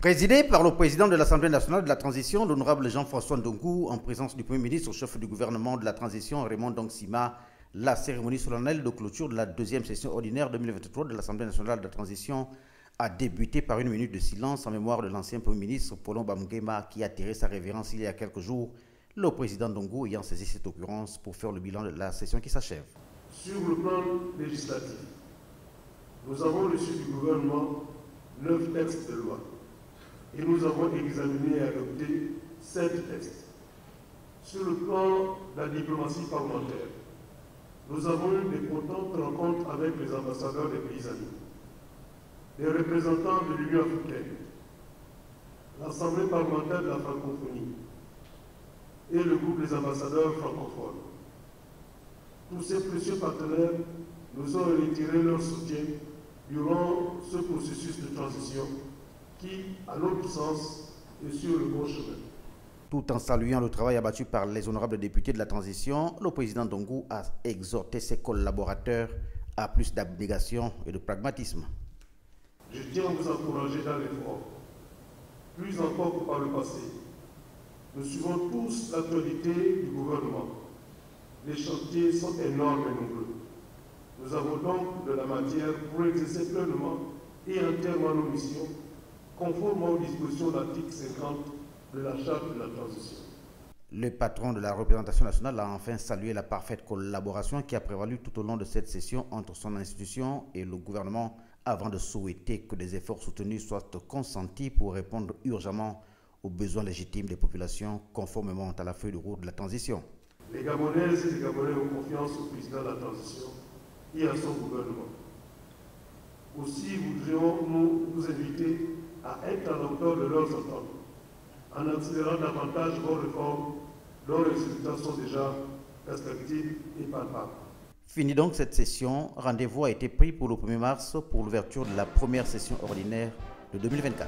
Présidé par le président de l'Assemblée nationale de la transition, l'honorable Jean-François Ndongou, en présence du Premier ministre, chef du gouvernement de la transition, Raymond Dongsima, la cérémonie solennelle de clôture de la deuxième session ordinaire 2023 de l'Assemblée nationale de la transition a débuté par une minute de silence en mémoire de l'ancien Premier ministre Paulin Bamgema qui a tiré sa révérence il y a quelques jours, le président Ndongou ayant saisi cette occurrence pour faire le bilan de la session qui s'achève. Sur le plan législatif, nous avons reçu du gouvernement 9 textes de loi. Et nous avons examiné et adopté 7 textes. Sur le plan de la diplomatie parlementaire, nous avons eu d'importantes rencontres avec les ambassadeurs des pays amis, les représentants de l'Union africaine, l'Assemblée parlementaire de la francophonie et le groupe des ambassadeurs francophones. Tous ces précieux partenaires nous ont retiré leur soutien durant ce processus de transition qui, à notre sens, est sur le bon chemin. Tout en saluant le travail abattu par les honorables députés de la transition, le président Ndongou a exhorté ses collaborateurs à plus d'abnégation et de pragmatisme. Je tiens à vous encourager dans l'effort, plus encore que par le passé. Nous suivons tous l'actualité du gouvernement. Les chantiers sont énormes et nombreux. Nous avons donc de la matière pour exercer pleinement et entièrement nos missions, conformément aux dispositions de l'article 50 de la Charte de la transition. Le patron de la représentation nationale a enfin salué la parfaite collaboration qui a prévalu tout au long de cette session entre son institution et le gouvernement avant de souhaiter que des efforts soutenus soient consentis pour répondre urgemment aux besoins légitimes des populations conformément à la feuille de route de la transition. Les Gabonaises et les Gabonais ont confiance au président de la transition et à son gouvernement. Aussi voudrions-nous vous inviter à être à la hauteur de leurs attentes, en accélérant davantage vos réformes dont les résultats sont déjà perspectives et palpables. Fini donc cette session, rendez-vous a été pris pour le 1er mars pour l'ouverture de la première session ordinaire de 2024.